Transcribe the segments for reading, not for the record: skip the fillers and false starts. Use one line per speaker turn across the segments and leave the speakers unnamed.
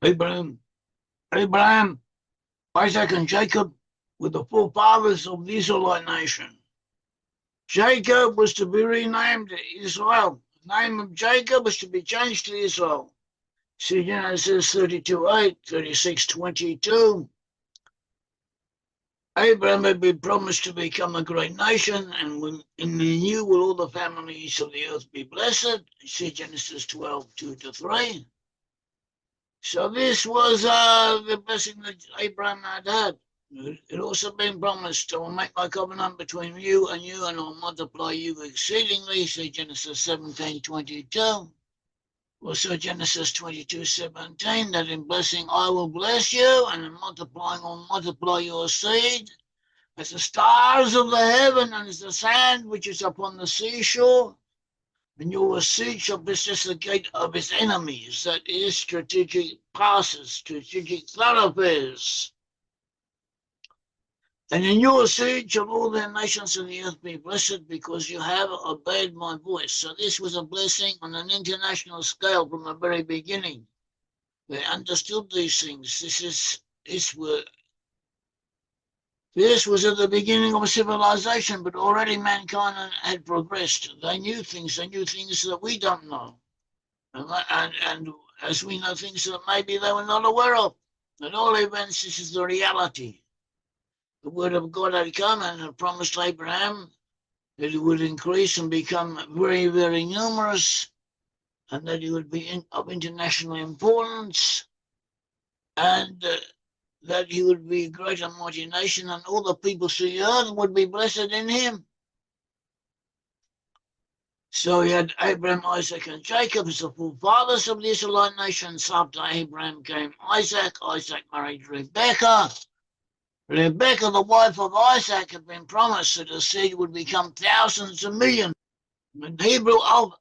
Abraham, Abraham, Isaac, and Jacob were the forefathers of the Israelite nation. Jacob was to be renamed Israel. The name of Jacob was to be changed to Israel. See Genesis 32:8, 36:22. Abraham had been promised to become a great nation, and in the new will all the families of the earth be blessed. See Genesis 12:2-3. So this was the blessing that Abraham had had. It also been promised, I will make my covenant between you, and I'll multiply you exceedingly. See Genesis 17:22. Also Genesis 22:17, that in blessing I will bless you, and in multiplying I will multiply your seed as the stars of the heaven and as the sand which is upon the seashore. And your seed shall possess the gate of his enemies, that is, strategic passes, strategic thoroughfares. And in your seed shall all the nations of the earth be blessed, because you have obeyed my voice. So this was a blessing on an international scale from the very beginning. They understood these things. This was at the beginning of civilization, but already mankind had progressed. They knew things that we don't know. And as we know things that maybe they were not aware of. At all events, this is the reality. The word of God had come and had promised Abraham that he would increase and become very, very numerous, and that he would be of international importance, and that he would be a great and mighty nation, and all the peoples of the earth would be blessed in him. So he had Abraham, Isaac, and Jacob as the forefathers of the Israelite nations. After Abraham came Isaac. Isaac married Rebekah. Rebekah, the wife of Isaac, had been promised that her seed would become thousands of millions. In Hebrew, Alpha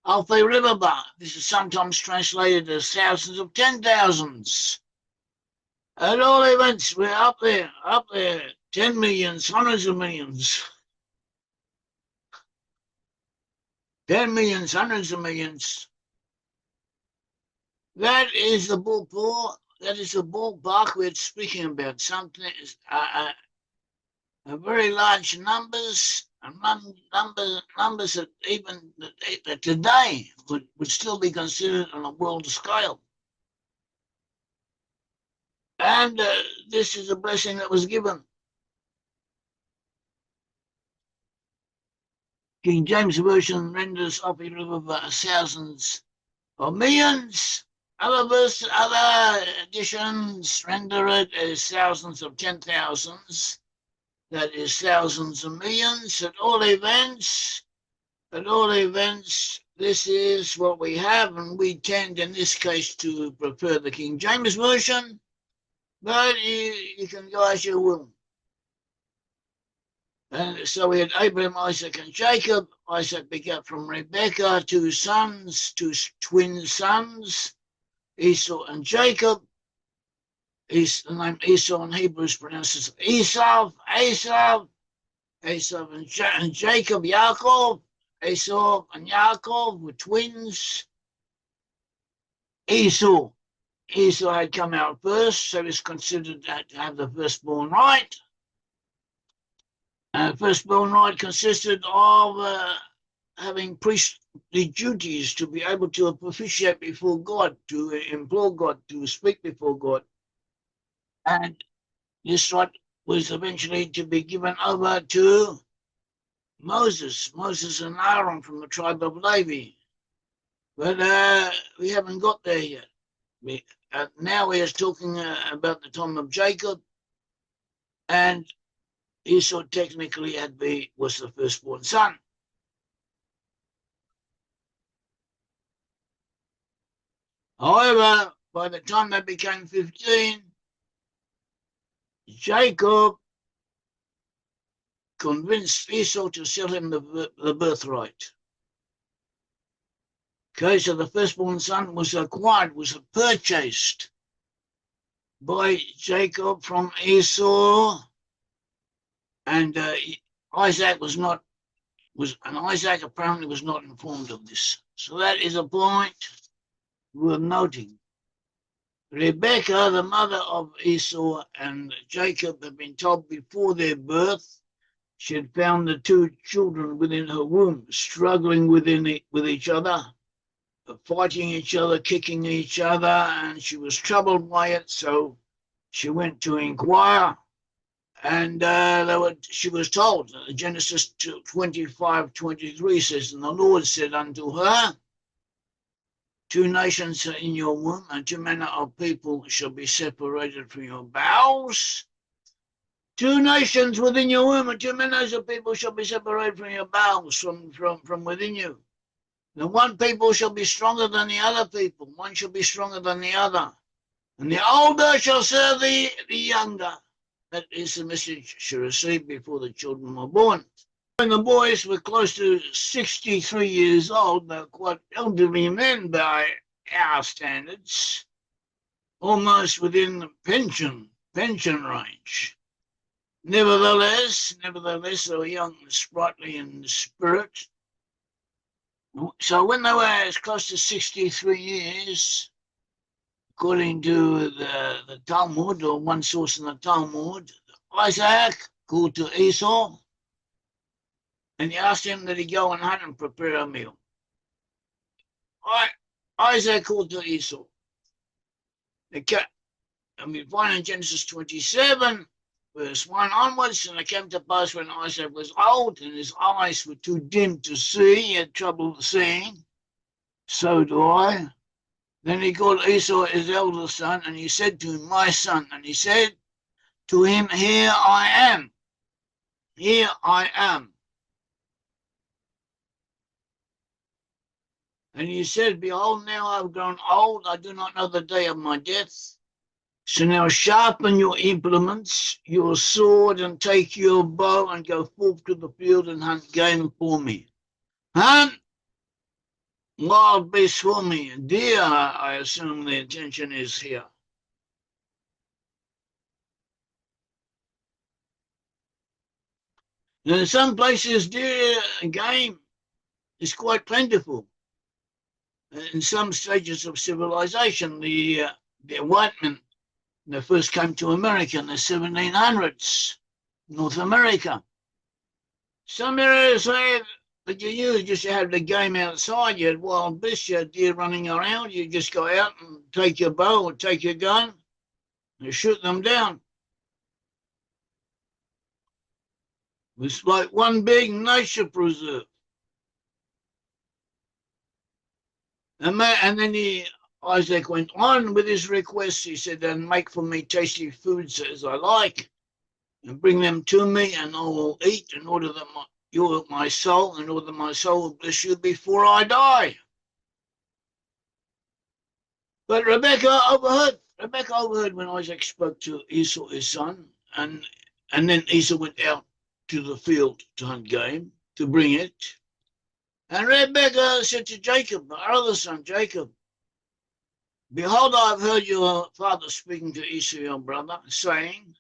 Riverbar. This is sometimes translated as thousands of 10,000s. At all events, we're up there, 10 millions, hundreds of millions. 10 millions, hundreds of millions. That is the ballpark. That is the ballpark we're speaking about. Something, a very large numbers, and numbers that even that today would still be considered on a world scale. And this is a blessing that was given. King James Version renders up thousands or millions. Other editions render it as thousands of 10,000s. That is thousands of millions. At all events, this is what we have, and we tend in this case to prefer the King James Version, but you can go as you will. And so we had Abraham, Isaac, and Jacob. Isaac begat from Rebekah 2 sons, 2 twin sons, Esau and Jacob. The name Esau in Hebrew is pronounced as Esau and Jacob, Yaakov. Esau and Yaakov were twins. Esau had come out first, so he's considered to have the firstborn right. Firstborn right consisted of having priestly duties to be able to propitiate before God, to implore God, to speak before God. And this right was eventually to be given over to Moses and Aaron from the tribe of Levi. But we haven't got there yet. Now we are talking about the time of Jacob, and Esau technically was the firstborn son. However, by the time they became 15, Jacob convinced Esau to sell him the birthright. Okay, so the firstborn son was purchased by Jacob from Esau, and Isaac apparently was not informed of this. So that is a point worth noting. Rebekah, the mother of Esau and Jacob, had been told before their birth she had found the two children within her womb struggling with each other, fighting each other, kicking each other, and she was troubled by it, so she went to inquire. And she was told, Genesis 25:23 says, and the Lord said unto her, two nations are in your womb, and two manner of people shall be separated from your bowels. Two nations within your womb, and two manners of people shall be separated from your bowels, from within you. The one people shall be stronger than the other people, one shall be stronger than the other. And the older shall serve the younger. That is the message she received before the children were born. When the boys were close to 63 years old, they were quite elderly men by our standards, almost within the pension range. Nevertheless, they were young and sprightly in spirit. So when they were as close to 63 years, according to the Talmud, or one source in the Talmud, Isaac called to Esau, and he asked him that he go and hunt and prepare a meal. Isaac called to Esau. And we find in Genesis 27, verse 1 onwards, and it came to pass when Isaac was old and his eyes were too dim to see, he had trouble seeing. So do I. Then he called Esau his eldest son, and he said to him, my son. And he said to him, here I am. Here I am. And he said, behold, now I have grown old. I do not know the day of my death. So now sharpen your implements, your sword, and take your bow, and go forth to the field and hunt game for me. Hunt wild beasts for me. Deer, I assume the intention is here. And in some places, deer game is quite plentiful. In some stages of civilization, the white men, they first came to America in the 1700s, North America. Some areas that you used just to have the game outside. You had wild beasts, you had deer running around. You just go out and take your bow or take your gun and shoot them down. It was like one big nature preserve. And then Isaac went on with his request. He said, then make for me tasty foods as I like, and bring them to me, and I will eat in order that you, my soul, in order that my soul will bless you before I die. But Rebekah overheard when Isaac spoke to Esau, his son, and then Esau went out to the field to hunt game, to bring it. And Rebekah said to Jacob, our other son, Jacob, behold, I have heard your father speaking to Esau, your brother, saying,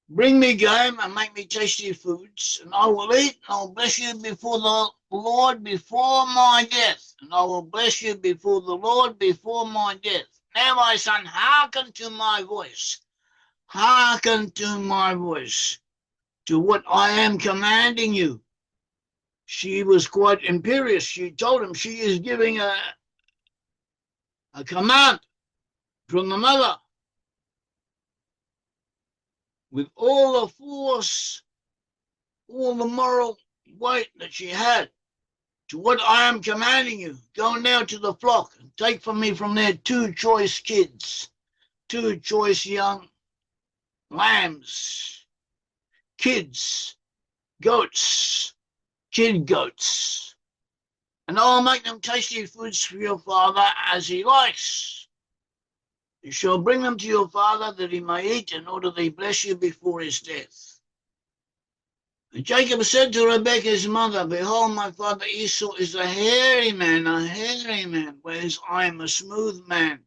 bring me game and make me tasty foods, and I will eat, and I will bless you before the Lord before my death. And I will bless you before the Lord before my death. Now, my son, hearken to my voice. Hearken to my voice, to what I am commanding you. She was quite imperious. She told him she is giving a command from the mother with all the force, all the moral weight that she had, to what I am commanding you. Go now to the flock and take from me from there 2 choice kids, 2 choice young lambs, kids, goats, kid goats, and I'll make them tasty foods for your father as he likes. You shall bring them to your father that he may eat, in order that he bless you before his death. And Jacob said to Rebekah's mother, behold, my father Esau is a hairy man, whereas I am a smooth man.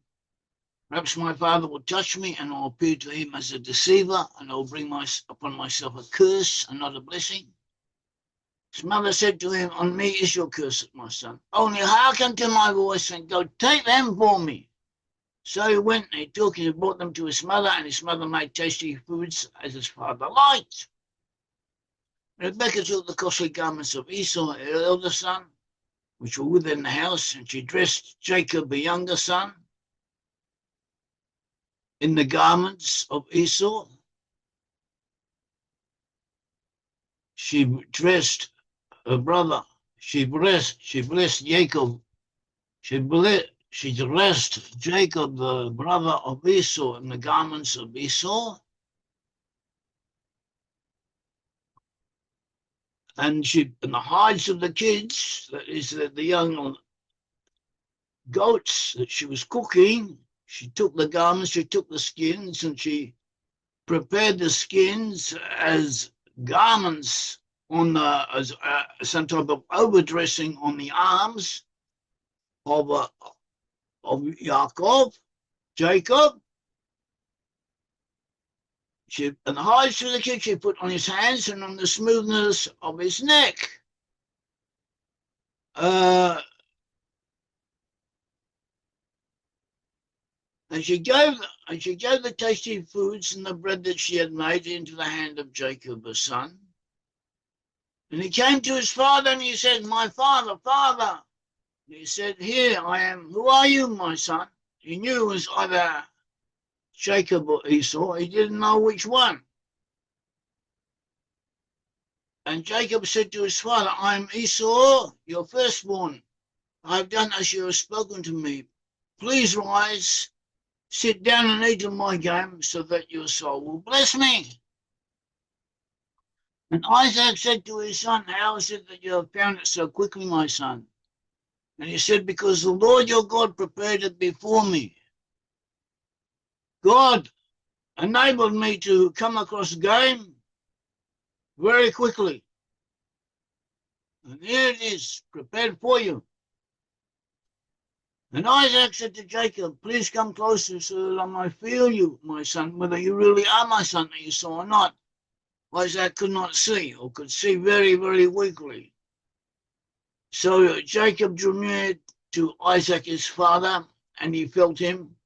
Perhaps my father will touch me, and I'll appear to him as a deceiver, and I'll bring upon myself a curse and not a blessing. His mother said to him, on me is your curse, my son. Only hearken to my voice, and go take them for me. So he went and he took and he brought them to his mother, and his mother made tasty foods as his father liked. Rebekah took the costly garments of Esau, her elder son, which were within the house, and she dressed Jacob, the younger son, in the garments of Esau. She dressed her brother. She blessed Jacob. She dressed Jacob, the brother of Esau, in the garments of Esau. And the hides of the kids, that is the young goats that she was cooking, she took the garments, she took the skins, and she prepared the skins as garments as some type of overdressing on the arms of Jacob. And the hides of the kid she put on his hands and on the smoothness of his neck. And she gave the tasty foods and the bread that she had made into the hand of Jacob, her son. And he came to his father and he said, "My father, father." And he said, "Here I am. Who are you, my son?" He knew it was either Jacob or Esau. He didn't know which one. And Jacob said to his father, "I am Esau, your firstborn. I have done as you have spoken to me. Please rise, sit down and eat of my game, so that your soul will bless me." And Isaac said to his son, "How is it that you have found it so quickly, my son?" And he said, "Because the Lord your God prepared it before me." God enabled me to come across game very quickly. And here it is, prepared for you. And Isaac said to Jacob, "Please come closer so that I might feel you, my son, whether you really are my son Esau or not." Isaac could not see, or could see very, very weakly. So Jacob drew near to Isaac, his father, and he felt him.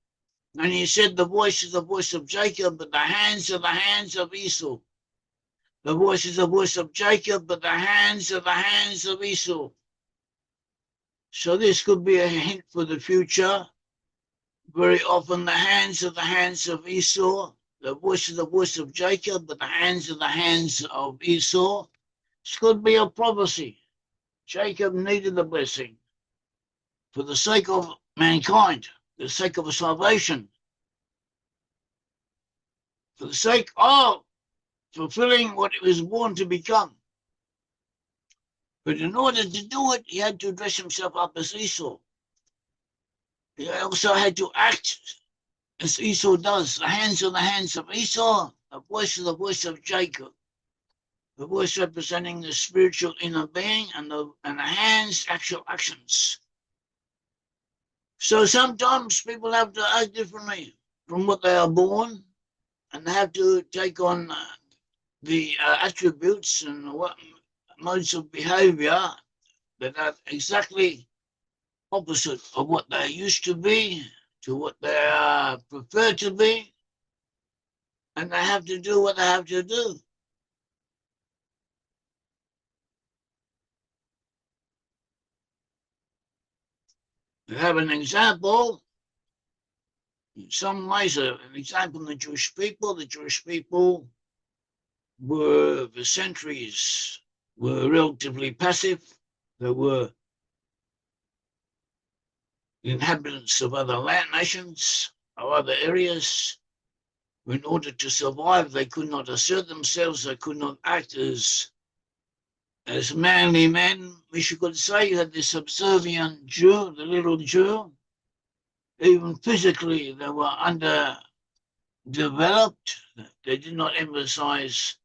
And he said, "The voice is the voice of Jacob, but the hands are the hands of Esau." The voice is the voice of Jacob, but the hands are the hands of Esau. So this could be a hint for the future. Very often the hands are the hands of Esau. The voice is the voice of Jacob, but the hands are the hands of Esau. This could be a prophecy. Jacob needed the blessing for the sake of mankind, for the sake of salvation, for the sake of fulfilling what it was born to become. But in order to do it, he had to dress himself up as Esau. He also had to act as Esau does. The hands are the hands of Esau, the voice is the voice of Jacob. The voice representing the spiritual inner being, and the hands, actual actions. So sometimes people have to act differently from what they are born, and they have to take on the attributes and what modes of behavior that are exactly opposite of what they used to be, to what they prefer to be, and they have to do what they have to do. We have an example, in some ways, an example in the Jewish people. The Jewish people were, for centuries, were relatively passive. They were inhabitants of other land nations or other areas. In order to survive, they could not assert themselves. They could not act as manly men. We could say you had this subservient Jew, the little Jew. Even physically, they were underdeveloped. They did not emphasize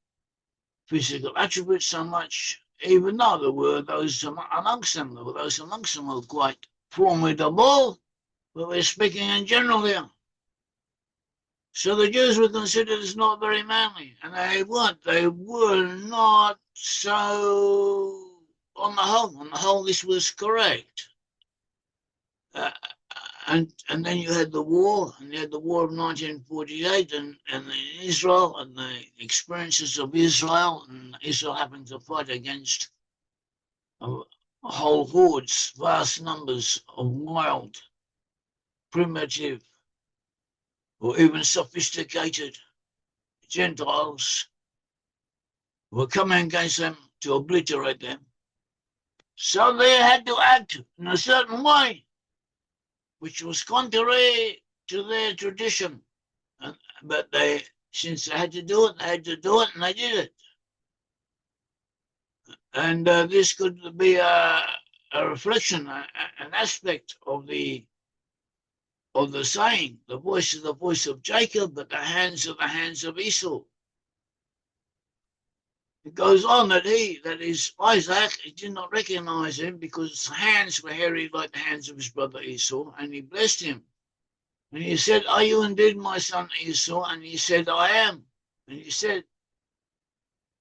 physical attributes so much, even though there were those amongst them. There were those amongst them who were quite formidable, but we're speaking in general here. So the Jews were considered as not very manly, and they were not so, on the whole, this was correct. and then you had the war, and you had the war of 1948, and Israel, and the experiences of Israel, and Israel happened to fight against whole hordes, vast numbers of wild, primitive, or even sophisticated Gentiles were coming against them to obliterate them. So they had to act in a certain way, which was contrary to their tradition. But since they had to do it, and they did it. And this could be a reflection, an aspect of the saying, the voice is the voice of Jacob, but the hands of Esau. It goes on that Isaac, he did not recognize him because his hands were hairy like the hands of his brother Esau, and he blessed him. And he said, "Are you indeed my son Esau?" And he said, "I am." And he said,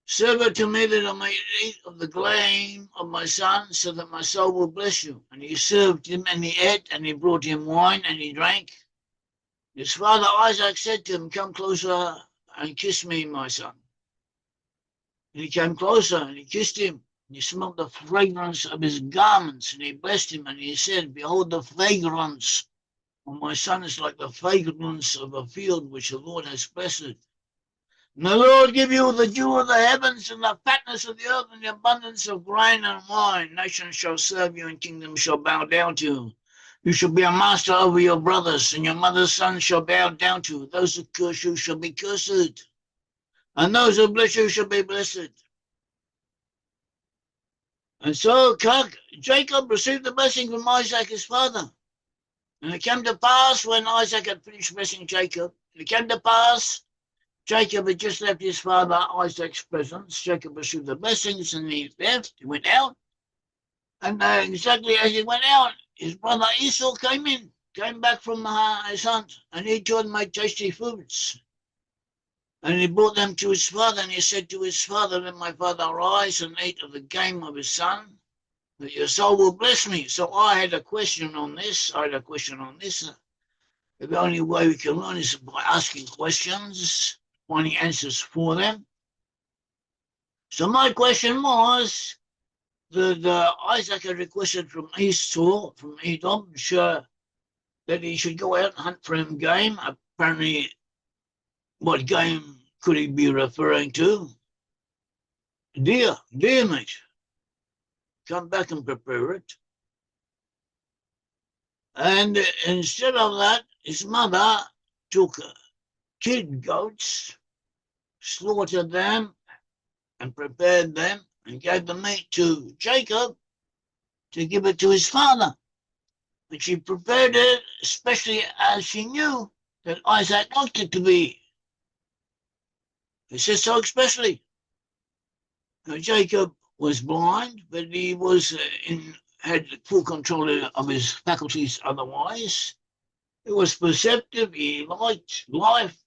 "Serve it to me that I may eat of the grain of my son, so that my soul will bless you." And he served him, and he ate, and he brought him wine, and he drank. His father Isaac said to him, "Come closer and kiss me, my son." And he came closer, and he kissed him, and he smelled the fragrance of his garments, and he blessed him, and he said, "Behold, the fragrance of my son is like the fragrance of a field which the Lord has blessed. And the Lord give you the dew of the heavens, and the fatness of the earth, and the abundance of grain and wine. Nations shall serve you, and kingdoms shall bow down to you. You shall be a master over your brothers, and your mother's sons shall bow down to you. Those who curse you shall be cursed, and those who bless you shall be blessed." And so Jacob received the blessing from Isaac his father. And it came to pass, when Isaac had finished blessing Jacob, it came to pass, Jacob had just left his father Isaac's presence. Jacob received the blessings, and he left. He went out. And exactly as he went out, his brother Esau came back from his hunt, and he too had made tasty foods. And he brought them to his father, and he said to his father, "Let my father arise and eat of the game of his son, that your soul will bless me." So I had a question on this. The only way we can learn is by asking questions, finding answers for them. So my question was that Isaac had requested from Esau, from Edom, that he should go out and hunt for him game. Apparently, what game could he be referring to? Deer meat. Come back and prepare it. And instead of that, his mother took kid goats, slaughtered them, and prepared them, and gave the meat to Jacob to give it to his father. But she prepared it, especially as she knew that Isaac liked it to be. He says so especially. Now, Jacob was blind, but he had full control of his faculties otherwise. He was perceptive. He liked life.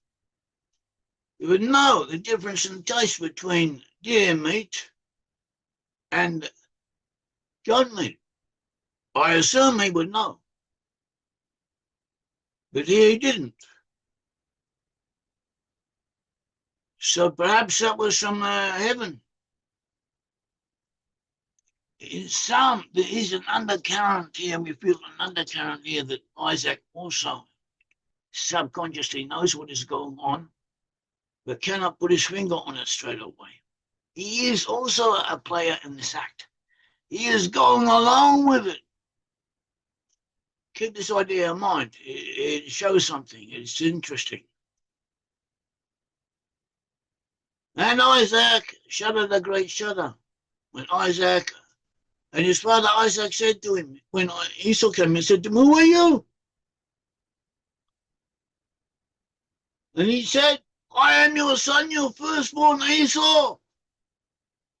He would know the difference in taste between deer meat and goat meat. I assume he would know. But he didn't. So perhaps that was from heaven. There is an undercurrent here. We feel an undercurrent here that Isaac also subconsciously knows what is going on, but cannot put his finger on it straight away. He is also a player in this act. He is going along with it. Keep this idea in mind. It shows something. It's interesting. And Isaac shuddered a great shudder. When Isaac and his father Isaac said to him, when Esau came and said to him, "Who are you?" And he said, "I am your son, your firstborn Esau."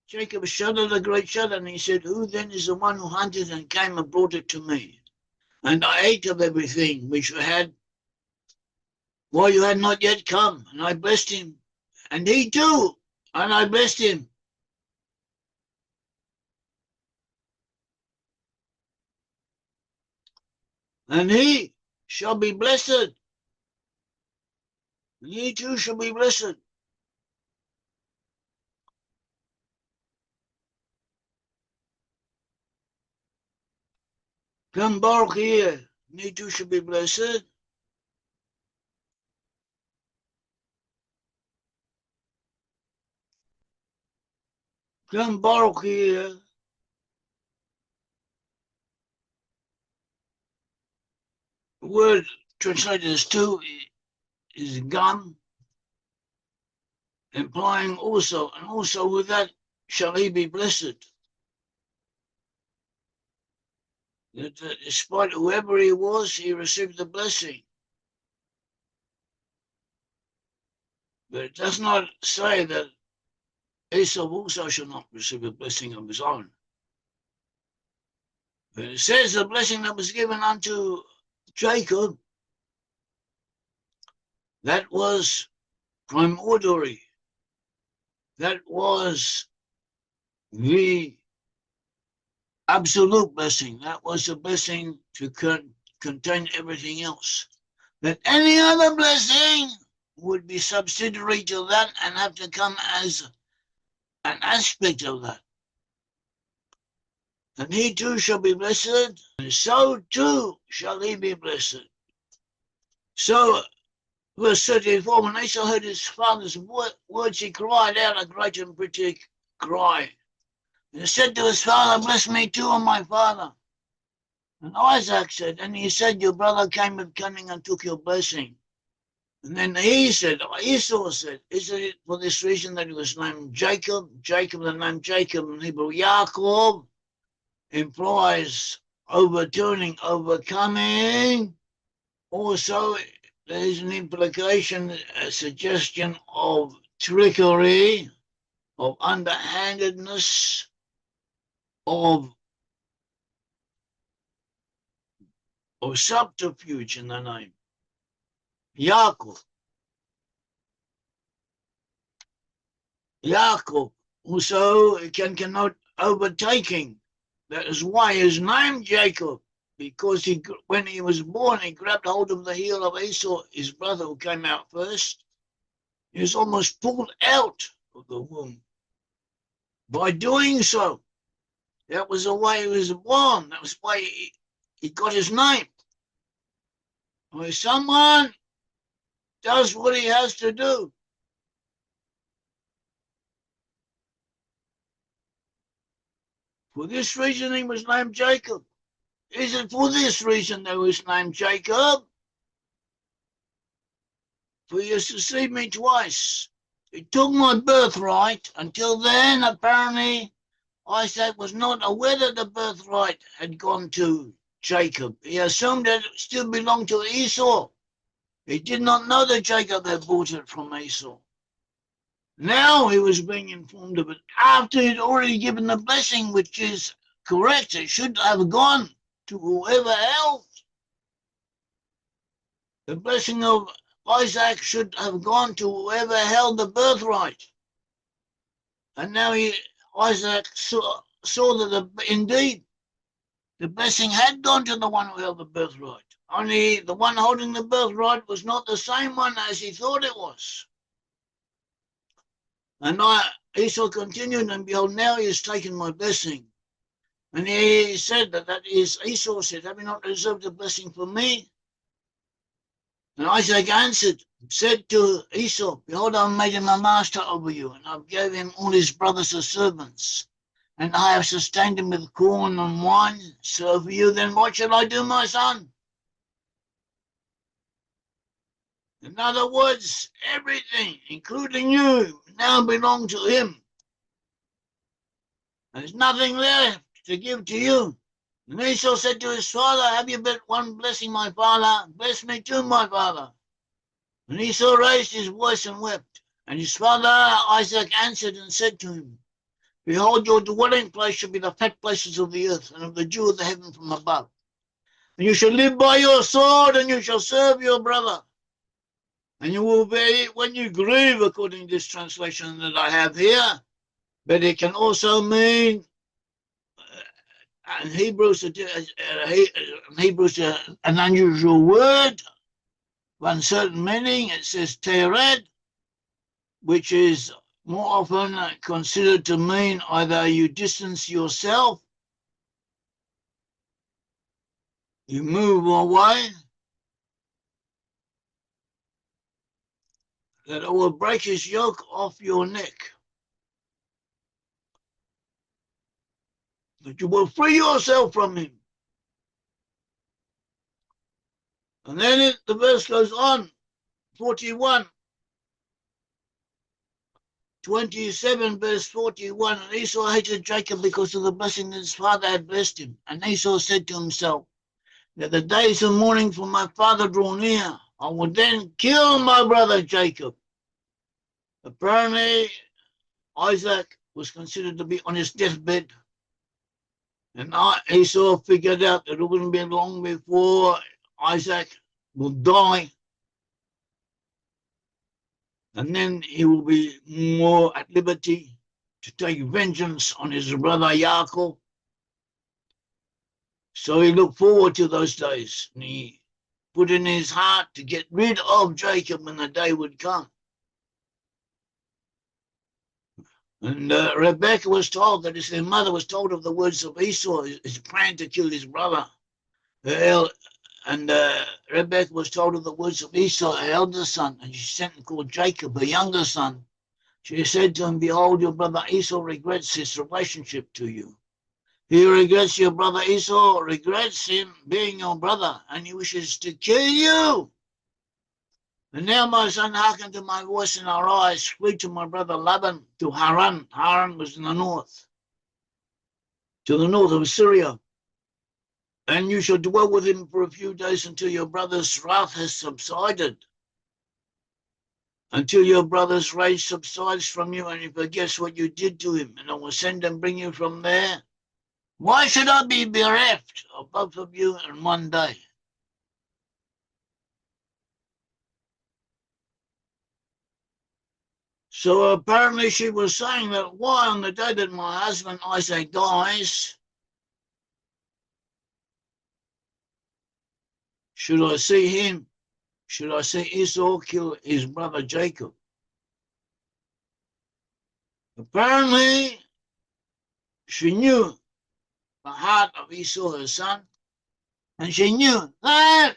Jacob shuddered a great shudder, and he said, "Who then is the one who hunted and came and brought it to me? And I ate of everything which you had while you had not yet come, and I blessed him. And he too, and I blessed him." And he shall be blessed, and ye too shall be blessed. Come Baruch here, and ye too shall be blessed. Come Baruch here. The word translated as two is gam, implying also, and also with that shall he be blessed. That despite whoever he was, he received the blessing. But it does not say that Esau also shall not receive a blessing of his own. But it says the blessing that was given unto Jacob, that was primordial. That was the absolute blessing. That was the blessing to contain everything else. That any other blessing would be subsidiary to that and have to come as an aspect of that. And he too shall be blessed, and so too shall he be blessed. So, verse 34, when Esau heard his father's words, he cried out a great and pretty cry. And he said to his father, bless me too, O my father. And Isaac said, and he said, your brother came with cunning and took your blessing. And then Esau said, is it for this reason that he was named Jacob? Jacob, the name Jacob in Hebrew, Yaakov, implies overturning, overcoming. Also, there is an implication, a suggestion of trickery, of underhandedness, of subterfuge in the name. Yaakov. Also can connote overtaking. That is why his name Jacob, because when he was born, he grabbed hold of the heel of Esau, his brother who came out first. He was almost pulled out of the womb. By doing so, that was the way he was born. That was why he got his name. When someone does what he has to do, for this reason he was named Jacob. Is it for this reason that he was named Jacob? For he has deceived me twice. He took my birthright. Until then, apparently, Isaac was not aware that the birthright had gone to Jacob. He assumed that it still belonged to Esau. He did not know that Jacob had bought it from Esau. Now he was being informed of it after he'd already given the blessing, which is correct. It should have gone to whoever held. The blessing of Isaac should have gone to whoever held the birthright. And now Isaac saw that indeed the blessing had gone to the one who held the birthright. Only the one holding the birthright was not the same one as he thought it was. And Esau continued, and behold, now he has taken my blessing. And he said that is, Esau said, have you not reserved a blessing for me? And Isaac answered, said to Esau, behold, I have made him a master over you, and I have gave him all his brothers as servants, and I have sustained him with corn and wine. So for you, then what shall I do, my son? In other words, everything, including you, now belong to him. There's nothing left to give to you. And Esau said to his father, have you but one blessing, my father? Bless me too, my father. And Esau raised his voice and wept. And his father Isaac answered and said to him, behold, your dwelling place shall be the fat places of the earth, and of the dew of the heaven from above. And you shall live by your sword, and you shall serve your brother. And you will be when you grieve, according to this translation that I have here. But it can also mean And Hebrews, an unusual word, one certain meaning. It says tered, which is more often considered to mean either you distance yourself, you move away, that it will break his yoke off your neck, that you will free yourself from him. And then the verse goes on, 41, 27, verse 41. And Esau hated Jacob because of the blessing that his father had blessed him. And Esau said to himself, that the days of mourning for my father draw near, I will then kill my brother Jacob. Apparently, Isaac was considered to be on his deathbed. And Esau figured out that it wouldn't be long before Isaac will die. And then he will be more at liberty to take vengeance on his brother Yaakov. So he looked forward to those days, and he put in his heart to get rid of Jacob when the day would come. And Rebekah was told, that is, their mother was told of the words of Esau, his plan to kill his brother. And Rebekah was told of the words of Esau, her eldest son, and she sent and called Jacob, her younger son. She said to him, behold, your brother Esau regrets his relationship to you. He regrets your brother Esau, regrets him being your brother, and he wishes to kill you. And now, my son, hearken to my voice and arise, flee to my brother Laban, to Haran. Haran was in the north, to the north of Syria. And you shall dwell with him for a few days until your brother's wrath has subsided. Until your brother's rage subsides from you and he forgets what you did to him, and I will send and bring you from there. Why should I be bereft of both of you in one day? So apparently she was saying that why on the day that my husband Isaac dies, should I see him? Should I see Esau kill his brother Jacob? Apparently, she knew the heart of Esau, her son, and she knew that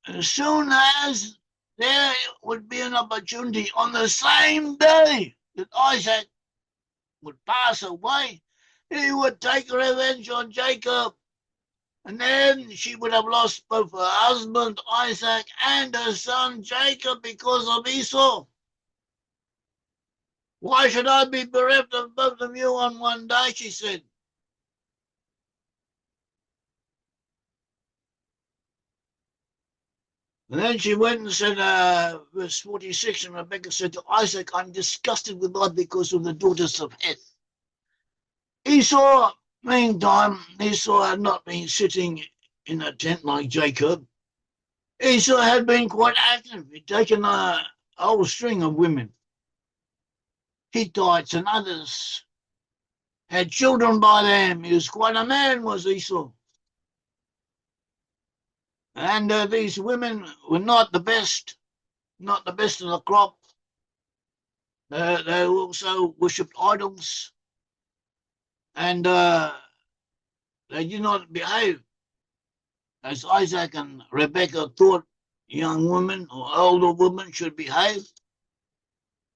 as soon as there would be an opportunity on the same day that Isaac would pass away, he would take revenge on Jacob. And then she would have lost both her husband, Isaac, and her son, Jacob, because of Esau. Why should I be bereft of both of you on one day, she said. And then she went and said, verse 46, and Rebekah said to Isaac, I'm disgusted with God because of the daughters of Heth. Esau, meantime, Esau had not been sitting in a tent like Jacob. Esau had been quite active. He'd taken a whole string of women, Hittites and others, had children by them. He was quite a man, was Esau. And these women were not the best of the crop. They also worshipped idols, and they did not behave as Isaac and Rebekah thought young women or older women should behave.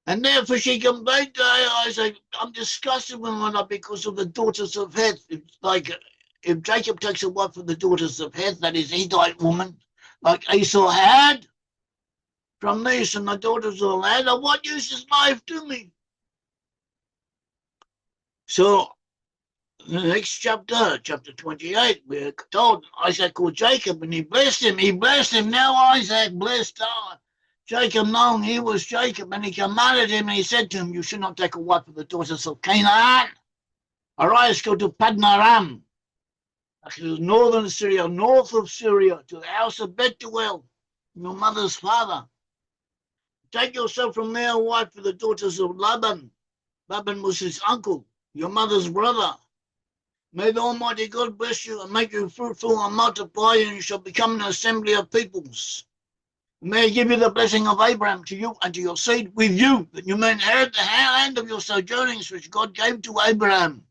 And therefore she complained to Isaac, I'm disgusted with her because of the daughters of Heth. It's like if Jacob takes a wife from the daughters of Heth, that is Hittite woman, like Esau had, from these and the daughters of the land, of what use is life to me? So in the next chapter, chapter 28, we're told Isaac called Jacob and he blessed him. He blessed him. Now Isaac blessed Jacob, knowing he was Jacob, and he commanded him and he said to him, you should not take a wife of the daughters of Canaan. Arise, go to Brit-Am, northern Syria, north of Syria, to the house of Bethuel, your mother's father. Take yourself from there a wife for the daughters of Laban. Laban was his uncle, your mother's brother. May the Almighty God bless you and make you fruitful and multiply, and you shall become an assembly of peoples. May he give you the blessing of Abraham to you and to your seed with you, that you may inherit the land of your sojournings which God gave to Abraham.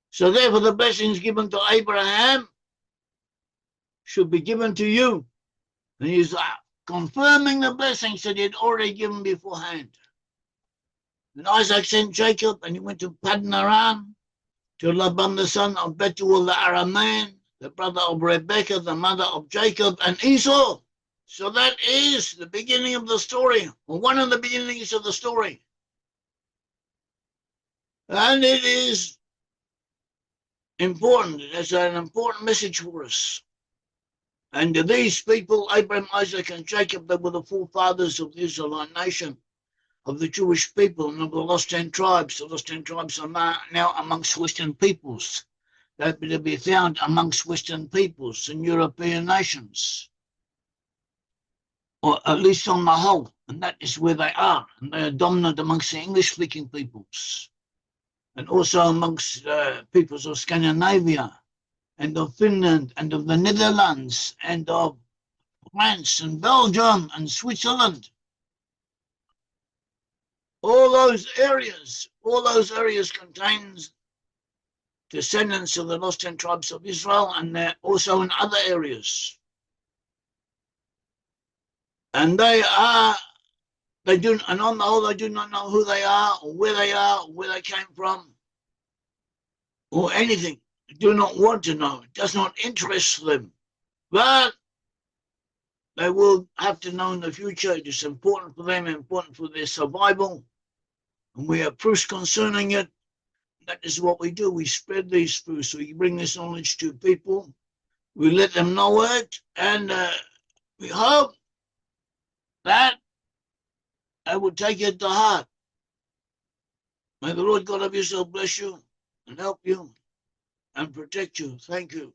So therefore the blessings given to Abraham should be given to you. And he's confirming the blessings that he had already given beforehand. And Isaac sent Jacob, and he went to Paddan Aram, to Laban the son of Bethuel the Aramean, the brother of Rebekah, the mother of Jacob and Esau. So that is the beginning of the story, or one of the beginnings of the story. And it is important. It's an important message for us. And these people, Abraham, Isaac, and Jacob, they were the forefathers of the Israelite nation, of the Jewish people, and of the lost 10 tribes. The lost 10 tribes are now amongst Western peoples. They're to be found amongst Western peoples and European nations, or at least on the whole, and that is where they are. And they are dominant amongst the English-speaking peoples, and also amongst peoples of Scandinavia, and of Finland, and of the Netherlands, and of France, and Belgium, and Switzerland. All those areas contains descendants of the lost 10 tribes of Israel, and they're also in other areas. And and on the whole, they do not know who they are, or where they came from, or anything. They do not want to know. It does not interest them. But they will have to know in the future. It is important for them, important for their survival. And we have proofs concerning it. That is what we do. We spread these proofs. We bring this knowledge to people. We let them know it. And we hope that I will take it to heart. May the Lord God of Israel bless you and help you and protect you. Thank you.